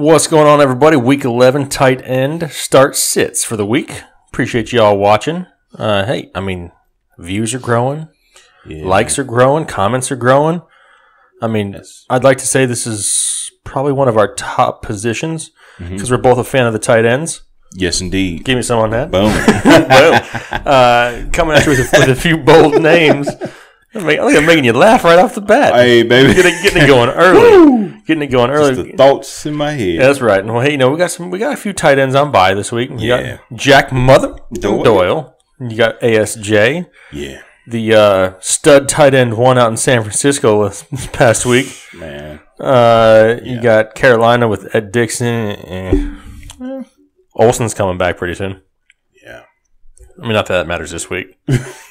What's going on, everybody? Week 11 tight end start sits for the week. Appreciate you all watching. Hey, I mean, views are growing, likes are growing, comments are growing. I mean, I'd like to say this is probably one of our top positions because we're both a fan of the tight ends. Yes, indeed. Give me some on that. Boom. Boom. Coming at you with a few bold names. I'm making you laugh right off the bat. Hey, baby. Getting it going early. Getting it going early. Just the thoughts in my head. Yeah, that's right. Well, hey, we got a few tight ends on bye this week. You got Jack Mother Doyle. You got ASJ. Yeah. The stud tight end one out in San Francisco this past week. Man. You got Carolina with Ed Dixon. Olsen's coming back pretty soon. Yeah. I mean, not that matters this week,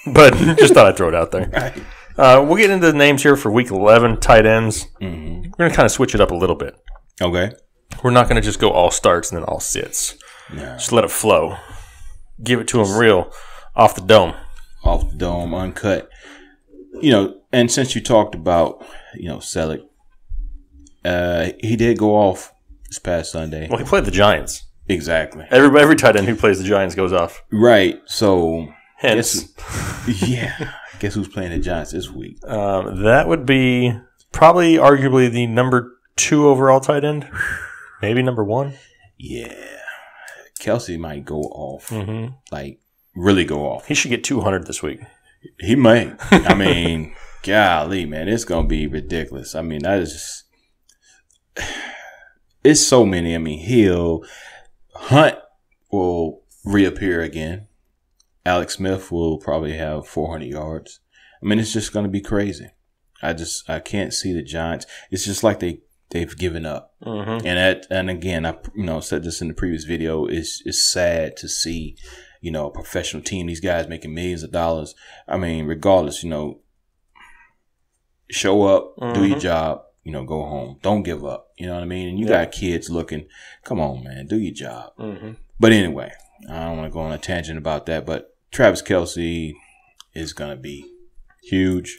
but just thought I'd throw it out there. Right. We'll get into the names here for week 11 tight ends. Mm-hmm. We're going to kind of switch it up a little bit. Okay. We're not going to just go all starts and then all sits. Yeah. Just let it flow. Give it to them real off the dome. Off the dome, uncut. And since you talked about, Selleck, he did go off this past Sunday. Well, he played the Giants. Exactly. Every tight end who plays the Giants goes off. Right. So, hence. Guess who's playing the Giants this week? That would be probably arguably the number 2 overall tight end. Maybe number 1. Yeah. Kelce might go off. Mm-hmm. Like, really go off. He should get 200 this week. He might. I mean, golly, man, it's going to be ridiculous. I mean, that is just, it's so many. I mean, Hunt will reappear again. Alex Smith will probably have 400 yards. I mean, it's just going to be crazy. I can't see the Giants. It's just like they've given up. Mm-hmm. And again, I said this in the previous video. It's sad to see, a professional team, these guys making millions of dollars. I mean, regardless, show up, do your job, go home. Don't give up. You know what I mean? And you got kids looking. Come on, man, do your job. Mm-hmm. But anyway, I don't want to go on a tangent about that. But Travis Kelce is going to be huge.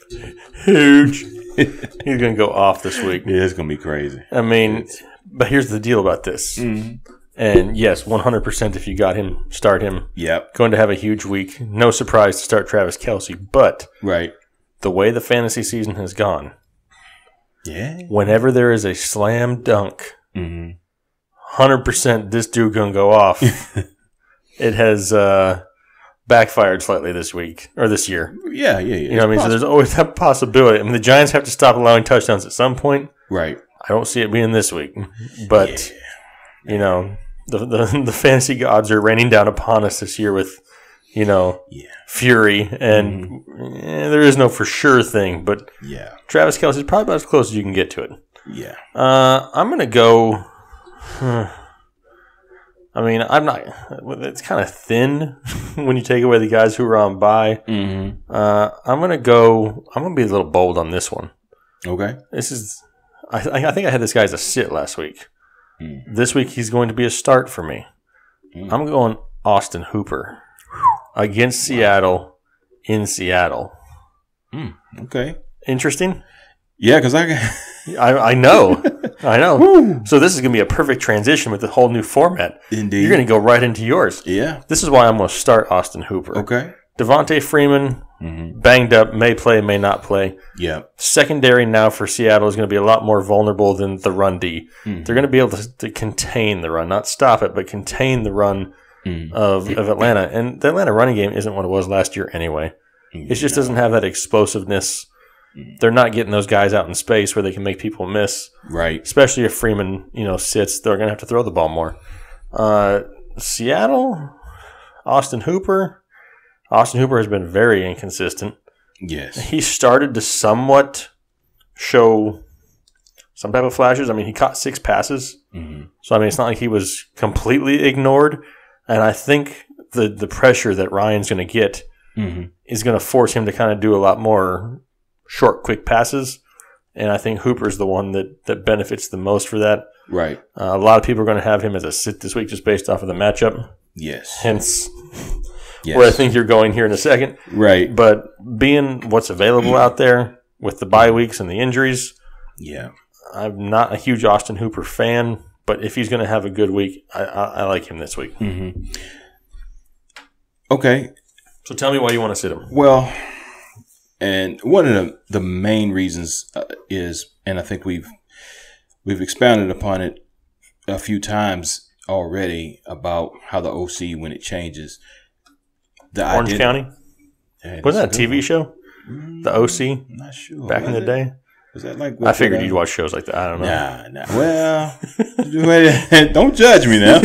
Huge. He's going to go off this week. Yeah, it's going to be crazy. I mean, but here's the deal about this. Mm-hmm. And yes, 100% if you got him, start him. Yep. Going to have a huge week. No surprise to start Travis Kelce. But the way the fantasy season has gone, whenever there is a slam dunk, 100% this dude going to go off. It has backfired slightly this week or this year. Yeah. You know what I mean? So there's always that possibility. I mean, the Giants have to stop allowing touchdowns at some point. Right. I don't see it being this week. But, the fantasy gods are raining down upon us this year with, fury. And there is no for sure thing. But Travis Kelce is probably about as close as you can get to it. Yeah. I'm going to go... I mean, I'm not. It's kind of thin when you take away the guys who are on bye. Mm-hmm. I'm gonna be a little bold on this one. Okay. This is. I think I had this guy as a sit last week. This week he's going to be a start for me. I'm going Austin Hooper against Seattle in Seattle. Okay. Interesting. Yeah, because I know. I know. Woo. So this is going to be a perfect transition with the whole new format. Indeed. You're going to go right into yours. Yeah. This is why I'm going to start Austin Hooper. Okay. Devontae Freeman, banged up, may play, may not play. Yeah. Secondary now for Seattle is going to be a lot more vulnerable than the run D. They're going to be able to contain the run, not stop it, but contain the run of Atlanta. And the Atlanta running game isn't what it was last year anyway. It just doesn't have that explosiveness. They're not getting those guys out in space where they can make people miss. Right. Especially if Freeman, sits, they're going to have to throw the ball more. Seattle, Austin Hooper. Austin Hooper has been very inconsistent. Yes. He started to somewhat show some type of flashes. I mean, he caught 6 passes. Mm-hmm. So, I mean, it's not like he was completely ignored. And I think the pressure that Ryan's going to get is going to force him to kind of do a lot more short, quick passes, and I think Hooper's the one that benefits the most for that. Right. A lot of people are going to have him as a sit this week just based off of the matchup. Yes. Hence, where I think you're going here in a second. Right. But being what's available out there with the bye weeks and the injuries, yeah, I'm not a huge Austin Hooper fan, But if he's going to have a good week, I like him this week. Mm-hmm. Okay. So tell me why you want to sit him. Well, and one of the main reasons is, and I think we've expounded upon it a few times already about how the OC, when it changes, Orange County? Wasn't that a TV show? The OC? I'm not sure. Back in the day? Was that like? I figured you'd watch shows like that. I don't know. Nah. Well, don't judge me now.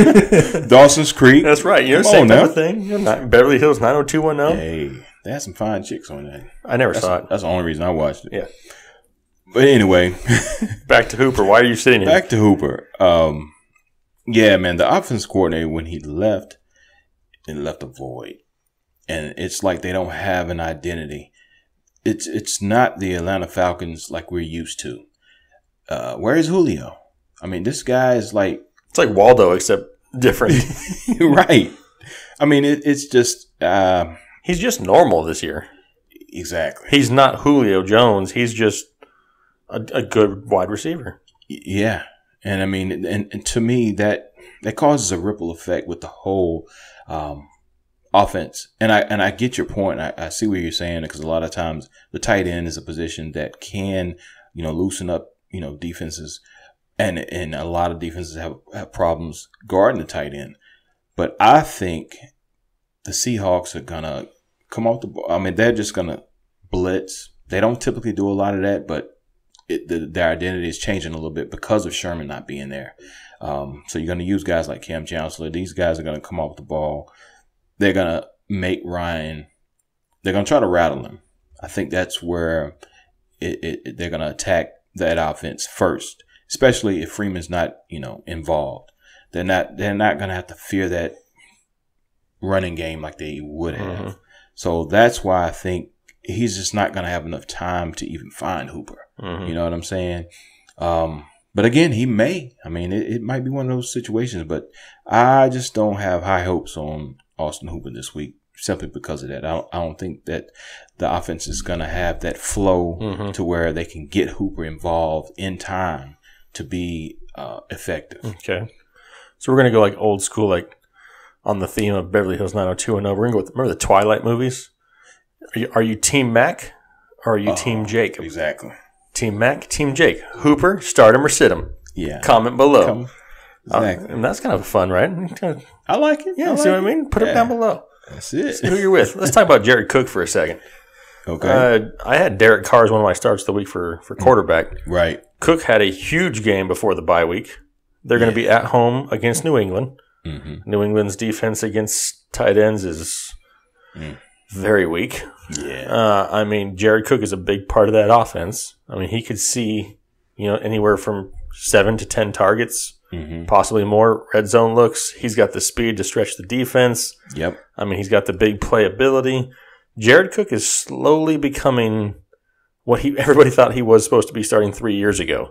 Dawson's Creek. That's right. You know, same type of thing. Beverly Hills 90210. Hey, they had some fine chicks on that. I never saw it. That's the only reason I watched it. Yeah. But anyway. Back to Hooper. Why are you sitting here? Back to Hooper. Yeah, man, the offense coordinator, when he left, it left a void. And it's like they don't have an identity. It's not the Atlanta Falcons like we're used to. Where is Julio? I mean, this guy is like... It's like Waldo, except different. Right. I mean, it's just... he's just normal this year. Exactly. He's not Julio Jones. He's just a good wide receiver. Yeah. And I mean, and to me, that causes a ripple effect with the whole offense. And I get your point. I see what you're saying, because a lot of times the tight end is a position that can, loosen up, defenses. And a lot of defenses have problems guarding the tight end. But I think the Seahawks are going to come off the ball. I mean, they're just going to blitz. They don't typically do a lot of that, but their identity is changing a little bit because of Sherman not being there. So you're going to use guys like Cam Chancellor. These guys are going to come off the ball. They're going to make Ryan. They're going to try to rattle him. I think that's where they're going to attack that offense first, especially if Freeman's not, involved. They're not going to have to fear that running game like they would have. Mm-hmm. So that's why I think he's just not going to have enough time to even find Hooper. Mm-hmm. You know what I'm saying? But again, he may. I mean, it might be one of those situations, but I just don't have high hopes on Austin Hooper this week simply because of that. I don't think that the offense is going to have that flow to where they can get Hooper involved in time to be effective. Okay. So we're going to go like old school, like on the theme of Beverly Hills 90210. We're going to go with, remember the Twilight movies? Are you Team Mac or are you Team Jake? Exactly. Team Mac, Team Jake. Hooper, start him or sit him. Yeah. Comment below. Exactly. And that's kind of fun, right? I like it. Yeah, see what I mean? Put it down below. That's it. See who you're with. Let's talk about Jared Cook for a second. Okay. I had Derek Carr as one of my starts of the week for quarterback. Right. Cook had a huge game before the bye week. They're going to be at home against New England. Mm-hmm. New England's defense against tight ends is very weak. Yeah. I mean, Jared Cook is a big part of that offense. I mean, he could see, anywhere from 7 to 10 targets, possibly more red zone looks. He's got the speed to stretch the defense. Yep. I mean, he's got the big playability. Jared Cook is slowly becoming what everybody thought he was supposed to be starting 3 years ago.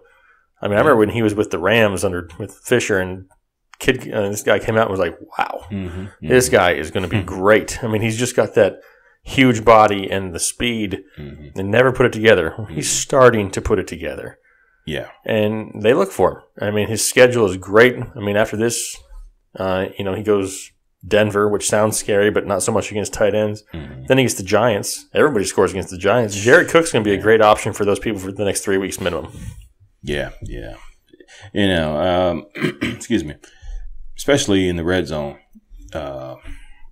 I mean, I remember when he was with the Rams with Fisher and this guy came out and was like, wow, this guy is going to be great. I mean, he's just got that huge body and the speed and never put it together. He's starting to put it together. Yeah. And they look for him. I mean, his schedule is great. I mean, after this, he goes Denver, which sounds scary, but not so much against tight ends. Then he gets the Giants. Everybody scores against the Giants. Jared Cook's going to be a great option for those people for the next 3 weeks minimum. Yeah, yeah. Excuse me. Especially in the red zone.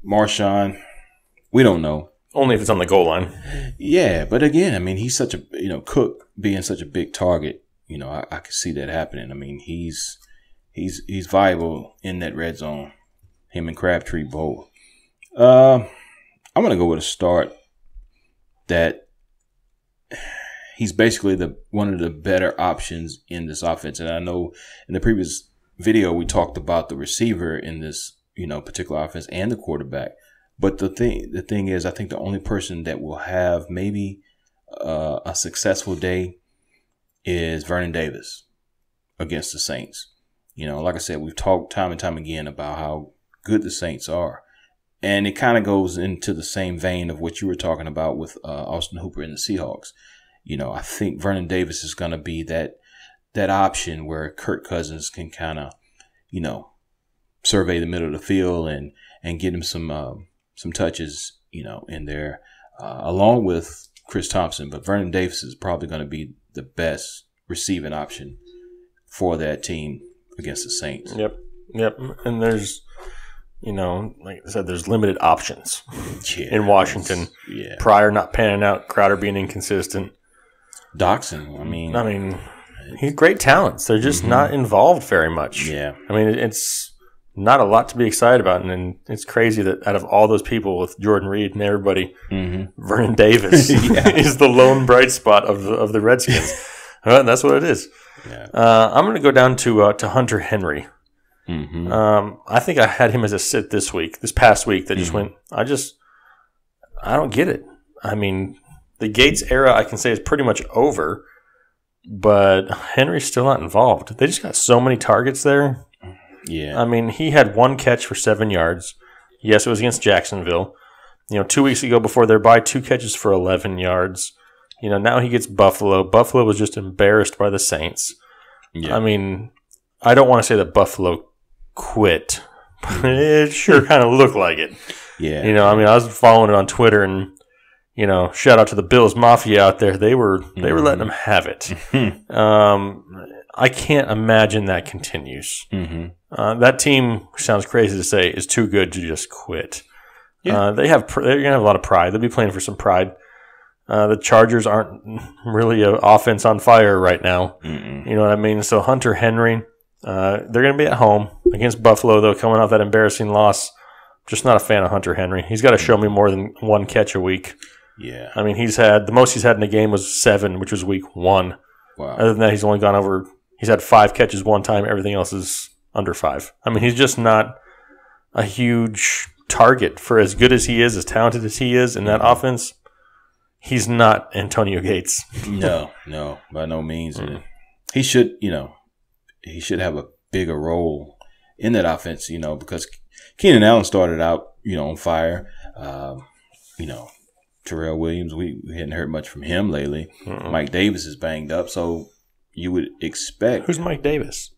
Marshawn, we don't know. Only if it's on the goal line. Yeah, but again, I mean, he's such a, Cook being such a big target, I could see that happening. I mean, he's viable in that red zone. Him and Crabtree both. I'm going to go with a start that he's basically one of the better options in this offense. And I know in the previous video we talked about the receiver in this, particular offense and the quarterback. But the thing is, I think the only person that will have maybe a successful day is Vernon Davis against the Saints. Like I said, we've talked time and time again about how good the Saints are. And it kind of goes into the same vein of what you were talking about with Austin Hooper and the Seahawks. I think Vernon Davis is going to be that option where Kirk Cousins can kind of survey the middle of the field and get him some touches, in there, along with Chris Thompson. But Vernon Davis is probably going to be the best receiving option for that team against the Saints. Yep. And there's, like I said, there's limited options in Washington. Yeah. Pryor not panning out, Crowder being inconsistent. Doxson, I mean, he's great talents. They're just not involved very much. Yeah. I mean, it's not a lot to be excited about, and it's crazy that out of all those people with Jordan Reed and everybody, Vernon Davis is the lone bright spot of the Redskins. That's what it is. Yeah. I'm going to go down to Hunter Henry. I think I had him as a sit this past week that just went, I don't get it. I mean, the Gates era I can say is pretty much over, but Henry's still not involved. They just got so many targets there. Yeah. I mean, he had one catch for 7 yards. Yes, it was against Jacksonville. 2 weeks ago before their bye, 2 catches for 11 yards. Now he gets Buffalo. Buffalo was just embarrassed by the Saints. Yeah. I mean, I don't want to say that Buffalo quit, but it sure kind of looked like it. Yeah. I was following it on Twitter, and shout out to the Bills Mafia out there. They were letting them have it. I can't imagine that continues. That team, sounds crazy to say, is too good to just quit. Yeah. They're gonna have a lot of pride. They'll be playing for some pride. The Chargers aren't really an offense on fire right now. You know what I mean? So Hunter Henry, they're going to be at home against Buffalo, though, coming off that embarrassing loss. Just not a fan of Hunter Henry. He's got to show me more than one catch a week. Yeah. I mean, the most he's had in a game was 7, which was week 1. Wow. Other than that, he's had 5 catches one time. Everything else is under 5. I mean, he's just not a huge target for as good as he is, as talented as he is in that offense. He's not Antonio Gates. No, by no means. He should, have a bigger role in that offense, because Keenan Allen started out, on fire. Terrell Williams, we hadn't heard much from him lately. Mike Davis is banged up, so you would expect. Who's Mike Davis?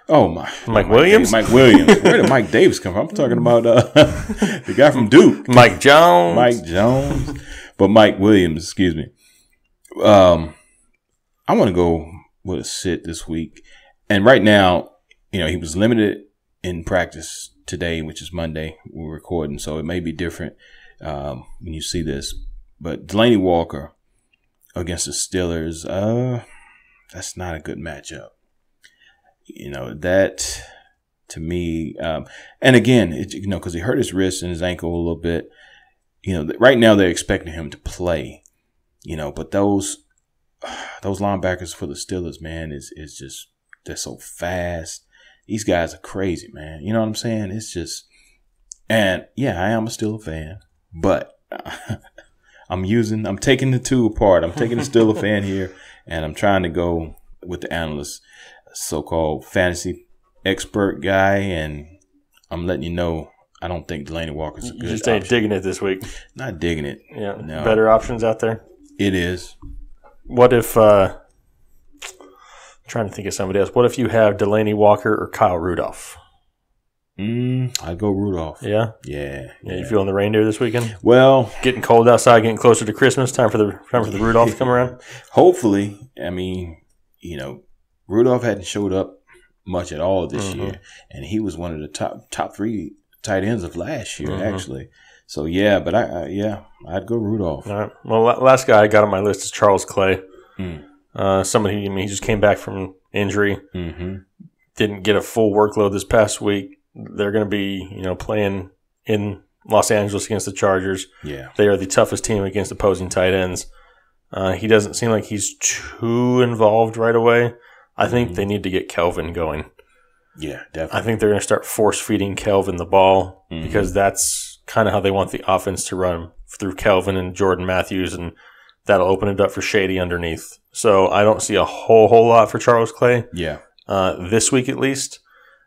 Oh, Mike Williams? Mike Williams. Where did Mike Davis come from? I'm talking about the guy from Duke. Mike Jones. But Mike Williams, excuse me. I want to go with a sit this week. And right now, he was limited in practice today, which is Monday. We're recording, so it may be different when you see this. But Delanie Walker against the Steelers, that's not a good matchup. That to me, and again, because he hurt his wrist and his ankle a little bit. Right now they're expecting him to play, but those linebackers for the Steelers, man, is just, they're so fast. These guys are crazy, man. You know what I'm saying? It's just, and yeah, I am a Steelers fan, but I'm taking the two apart. I'm taking the Steelers fan here, and I'm trying to go with the analyst, so-called fantasy expert guy, and I'm letting you know, I don't think Delanie Walker's a good option. You just ain't digging it this week. Not digging it. Yeah. No. Better options out there? It is. What if, I'm trying to think of somebody else. What if you have Delanie Walker or Kyle Rudolph? I'd go Rudolph. Yeah? Yeah. You feeling the reindeer this weekend? Well, getting cold outside, getting closer to Christmas. Time for the Rudolph to come around? Hopefully. I mean, Rudolph hadn't showed up much at all this year, and he was one of the top 3 tight ends of last year, actually. So, yeah, but I'd go Rudolph. All right. Well, last guy I got on my list is Charles Clay. Somebody, he just came back from injury. Didn't get a full workload this past week. They're going to be, playing in Los Angeles against the Chargers. Yeah. They are the toughest team against opposing tight ends. He doesn't seem like he's too involved right away. I think they need to get Kelvin going. Yeah, definitely. I think they're going to start force-feeding Kelvin the ball because that's kind of how they want the offense to run, through Kelvin and Jordan Matthews, and that'll open it up for Shady underneath. So I don't see a whole lot for Charles Clay. Yeah. This week at least.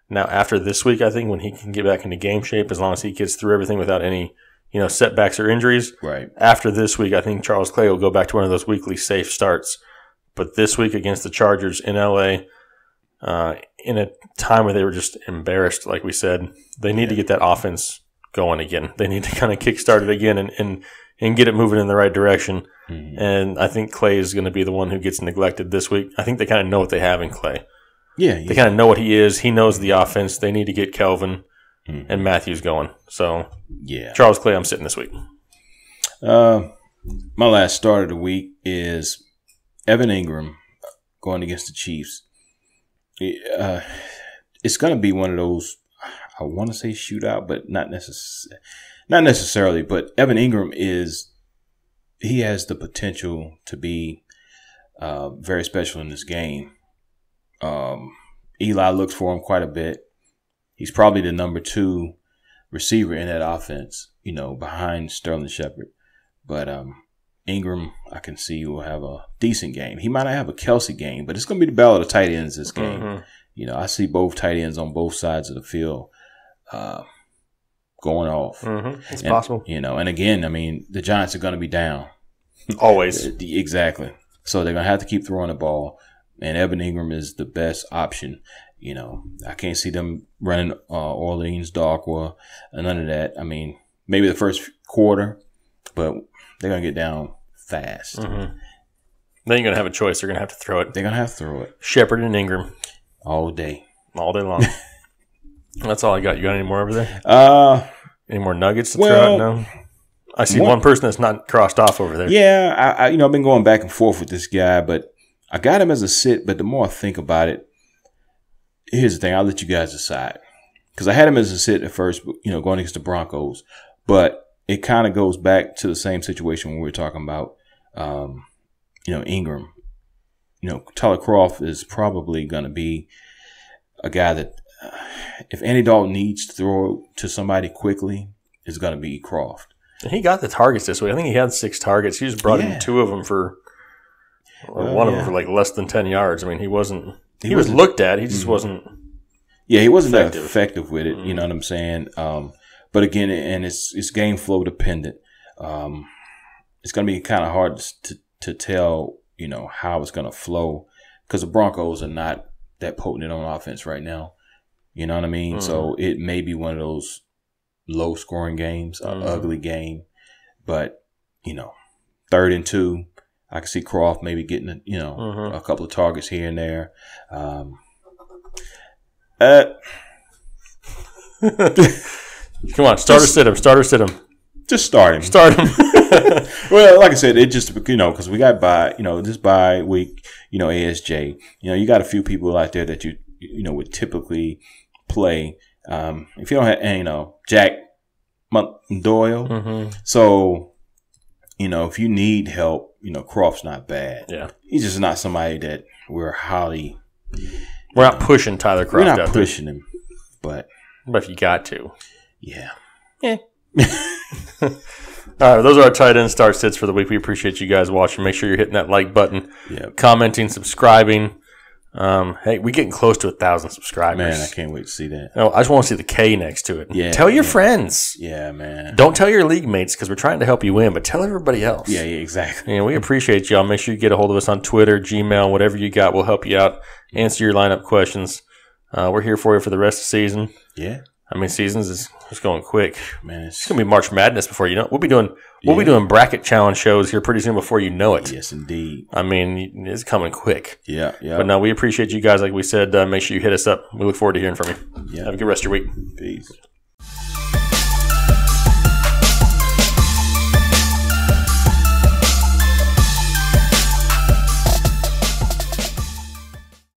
Now, after this week, I think when he can get back into game shape, as long as he gets through everything without any, setbacks or injuries. Right. After this week, I think Charles Clay will go back to one of those weekly safe starts. But this week against the Chargers in LA, in a time where they were just embarrassed, like we said. They need to get that offense going again. They need to kind of kickstart it again and get it moving in the right direction. Mm-hmm. And I think Clay is going to be the one who gets neglected this week. I think they kind of know what they have in Clay. Yeah. They kind of know what he is. He knows the offense. They need to get Kelvin and Matthews going. So, Charles Clay, I'm sitting this week. My last start of the week is Evan Engram going against the Chiefs. It's going to be one of those, I want to say shootout, but not necessarily. But Evan Engram he has the potential to be very special in this game. Eli looks for him quite a bit. He's probably the number 2 receiver in that offense, behind Sterling Shepard. But Engram, I can see, will have a decent game. He might not have a Kelce game, but it's going to be the battle of the tight ends this game. Mm-hmm. I see both tight ends on both sides of the field going off. Mm-hmm. It's possible. And again, I mean, the Giants are going to be down. Always. Exactly. So they're going to have to keep throwing the ball. And Evan Engram is the best option. I can't see them running Orleans, Darkwa, and none of that. I mean, maybe the first quarter, but they're going to get down fast. Mm-hmm. They ain't going to have a choice. They're going to have to throw it. They're going to have to throw it. Shepard and Engram. All day. All day long. That's all I got. You got any more over there? Any more nuggets to throw out? No? I see one person that's not crossed off over there. Yeah, I've been going back and forth with this guy, but I got him as a sit, but the more I think about it, here's the thing. I'll let you guys decide. Because I had him as a sit at first, going against the Broncos. But it kind of goes back to the same situation when we were talking about, Engram. Tyler Kroft is probably going to be a guy that, if Andy Dalton needs to throw to somebody quickly, it's going to be Kroft. He got the targets this week. I think he had 6 targets. He just brought in 2 of them one of them for like less than 10 yards. I mean, he wasn't. He was looked at. He just wasn't. Yeah, he wasn't that effective with it. You know what I'm saying? But again, and it's game flow dependent. It's going to be kind of hard to tell, how it's going to flow because the Broncos are not that potent on offense right now. You know what I mean? Mm-hmm. So it may be one of those low scoring games, an ugly game. But, 3rd and 2. I can see Kroft maybe getting, a couple of targets here and there. Come on, start or sit him. Start or sit him. Just start him. Start him. Well, like I said, it just, because we got this bye week, ASJ. You got a few people out there that you would typically play. If you don't have, Jack Doyle. Mm-hmm. So, if you need help, Kroft's not bad. Yeah. He's just not somebody that we're not pushing Tyler Kroft. We're not pushing him, but if you got to. Yeah. All right, those are our tight end start sits for the week. We appreciate you guys watching. Make sure you're hitting that like button, commenting, subscribing. Hey, we're getting close to 1,000 subscribers. Man, I can't wait to see that. I just want to see the K next to it. Yeah, tell your friends. Yeah, man. Don't tell your league mates because we're trying to help you win, but tell everybody else. Yeah, exactly. We appreciate y'all. Make sure you get a hold of us on Twitter, Gmail, whatever you got. We'll help you out, answer your lineup questions. We're here for you for the rest of the season. Yeah. I mean, seasons is going quick. Man, it's gonna be March Madness before you know it. We'll be doing bracket challenge shows here pretty soon before you know it. Yes, indeed. I mean, it's coming quick. Yeah. But no, we appreciate you guys. Like we said, make sure you hit us up. We look forward to hearing from you. Yeah. Have a good rest of your week. Peace.